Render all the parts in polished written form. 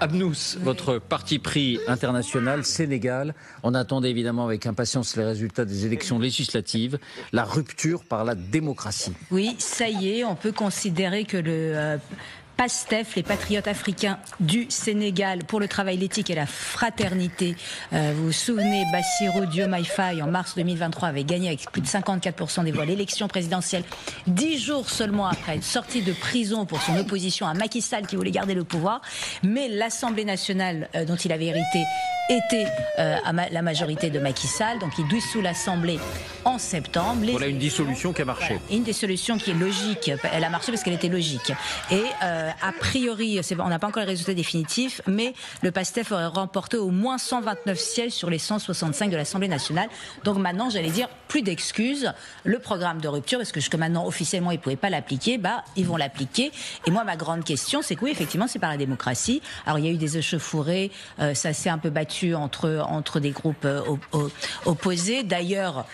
Abnous, votre parti pris international, Sénégal, on attendait évidemment avec impatience les résultats des élections législatives, la rupture par la démocratie. Oui, ça y est, on peut considérer que le PASTEF, les patriotes africains du Sénégal pour le travail, l'éthique et la fraternité. Vous vous souvenez, Bassirou Diomaye Faye, en mars 2023, avait gagné avec plus de 54% des voix l'élection présidentielle, 10 jours seulement après être sorti de prison pour son opposition à Macky Sall qui voulait garder le pouvoir. Mais l'Assemblée nationale dont il avait hérité était à la majorité de Macky Sall, donc il dissout l'Assemblée en septembre. Voilà une dissolution qui a marché. Voilà, une dissolution qui est logique. Elle a marché parce qu'elle était logique. Et a priori, on n'a pas encore les résultats définitifs, mais le PASTEF aurait remporté au moins 129 sièges sur les 165 de l'Assemblée nationale. Donc maintenant, j'allais dire, plus d'excuses. Le programme de rupture, parce que jusque maintenant, officiellement, ils ne pouvaient pas l'appliquer, ils vont l'appliquer. Et moi, ma grande question, c'est que oui, effectivement, c'est par la démocratie. Alors, il y a eu des échauffourées, ça s'est un peu battu entre des groupes opposés. D'ailleurs,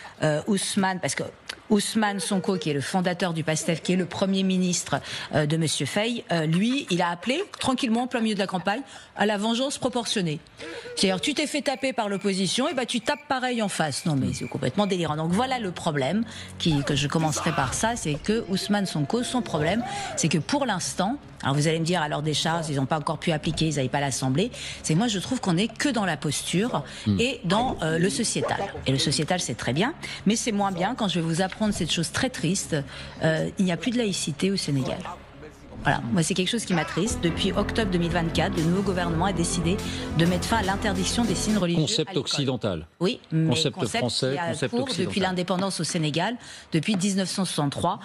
Ousmane, parce que Ousmane Sonko, qui est le fondateur du PASTEF, qui est le Premier ministre de M. Faye, lui, il a appelé, tranquillement, en plein milieu de la campagne, à la vengeance proportionnée. C'est-à-dire, tu t'es fait taper par l'opposition, et tu tapes pareil en face. Non, mais c'est complètement délirant. Donc voilà le problème, que je commencerai par ça, c'est que Ousmane Sonko, son problème, c'est que pour l'instant, alors vous allez me dire, à leur décharge, ils n'ont pas encore pu appliquer, ils n'avaient pas l'Assemblée, c'est moi je trouve qu'on n'est que dans la posture et dans le sociétal. Et le sociétal, c'est très bien, mais c'est moins bien quand je vais vous apprendre cette chose très triste, il n'y a plus de laïcité au Sénégal. Voilà, moi c'est quelque chose qui m'attriste. Depuis octobre 2024, le nouveau gouvernement a décidé de mettre fin à l'interdiction des signes religieux. Concept occidental. Oui, mais concept français, qui a concept cours occidental. depuis l'indépendance au Sénégal, depuis 1963,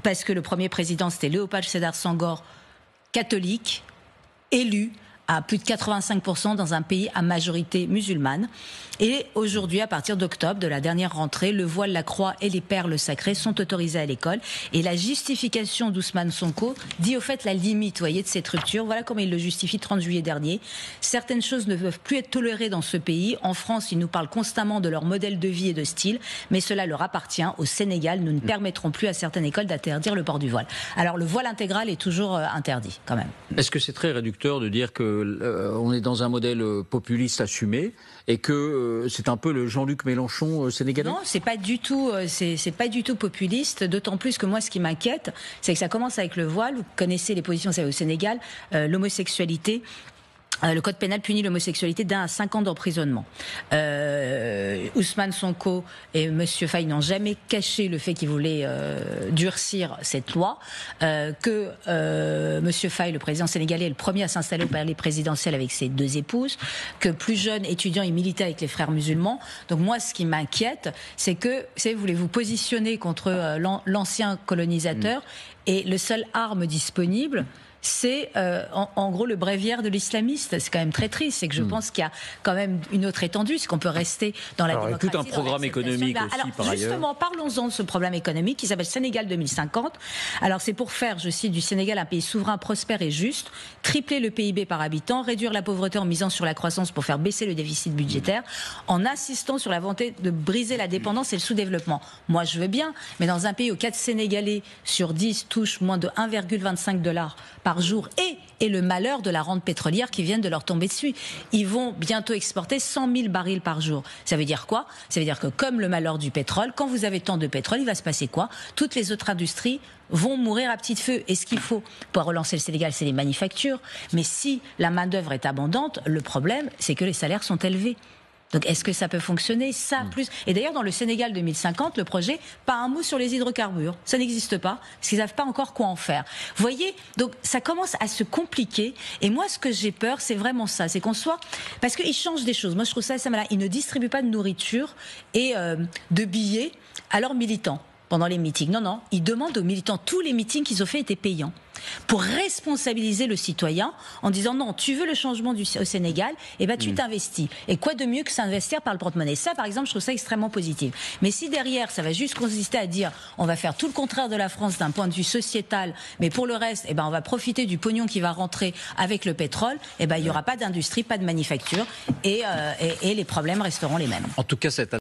parce que le premier président c'était Léopold Sédar Senghor, catholique, élu à plus de 85% dans un pays à majorité musulmane. Et aujourd'hui, à partir d'octobre, de la dernière rentrée, le voile, la croix et les perles sacrées sont autorisés à l'école. Et la justification d'Ousmane Sonko dit au fait la limite, vous voyez, de cette rupture. Voilà comment il le justifie le 30 juillet dernier. Certaines choses ne peuvent plus être tolérées dans ce pays. En France, ils nous parlent constamment de leur modèle de vie et de style, mais cela leur appartient. Au Sénégal, nous ne permettrons plus à certaines écoles d'interdire le port du voile. Alors le voile intégral est toujours interdit, quand même. Est-ce que c'est très réducteur de dire que on est dans un modèle populiste assumé et que c'est un peu le Jean-Luc Mélenchon sénégalais? Non, c'est pas du tout, c'est pas du tout populiste. D'autant plus que moi, ce qui m'inquiète, c'est que ça commence avec le voile. Vous connaissez les positions, vous savez, au Sénégal, l'homosexualité. Le code pénal punit l'homosexualité d'1 à 5 ans d'emprisonnement. Ousmane Sonko et Monsieur Faye n'ont jamais caché le fait qu'ils voulaient durcir cette loi. Monsieur Faye, le président sénégalais, est le premier à s'installer au palais présidentiel avec ses 2 épouses. Que plus jeune étudiant, il militait avec les frères musulmans. Donc moi, ce qui m'inquiète, c'est que, vous voulez vous positionner contre l'ancien colonisateur et le seul arme disponible, c'est en gros le bréviaire de l'islamiste. C'est quand même très triste. C'est que je pense qu'il y a quand même une autre étendue, c'est qu'on peut rester dans la démocratie. Il y a tout un programme économique aussi, alors, par ailleurs. Justement, parlons-en de ce programme économique qui s'appelle Sénégal 2050. Alors c'est pour faire, je cite, du Sénégal un pays souverain, prospère et juste, tripler le PIB par habitant, réduire la pauvreté en misant sur la croissance pour faire baisser le déficit budgétaire, en insistant sur la volonté de briser la dépendance et le sous-développement. Moi je veux bien, mais dans un pays où 4 Sénégalais sur 10 touchent moins de 1,25 $ par jour et le malheur de la rente pétrolière qui vient de leur tomber dessus. Ils vont bientôt exporter 100 000 barils par jour. Ça veut dire quoi? Ça veut dire que comme le malheur du pétrole, quand vous avez tant de pétrole, il va se passer quoi? Toutes les autres industries vont mourir à petit feu. Et ce qu'il faut pour relancer le Sénégal, c'est les manufactures. Mais si la main-d'œuvre est abondante, le problème, c'est que les salaires sont élevés. Donc est-ce que ça peut fonctionner? Ça, plus. Et d'ailleurs, dans le Sénégal 2050, le projet, pas un mot sur les hydrocarbures. Ça n'existe pas, parce qu'ils ne savent pas encore quoi en faire. Vous voyez? Donc ça commence à se compliquer. Et moi, ce que j'ai peur, c'est vraiment ça. C'est qu'on soit... Parce qu'ils changent des choses. Moi, je trouve ça assez malin. Ils ne distribuent pas de nourriture et de billets à leurs militants pendant les meetings. Non, ils demandent aux militants, tous les meetings qu'ils ont fait étaient payants, pour responsabiliser le citoyen en disant non, tu veux le changement au Sénégal, tu t'investis. Et quoi de mieux que s'investir par le porte-monnaie? Ça, par exemple, je trouve ça extrêmement positif. Mais si derrière, ça va juste consister à dire on va faire tout le contraire de la France d'un point de vue sociétal, mais pour le reste, on va profiter du pognon qui va rentrer avec le pétrole, il n'y aura pas d'industrie, pas de manufacture, et les problèmes resteront les mêmes. En tout cas, cette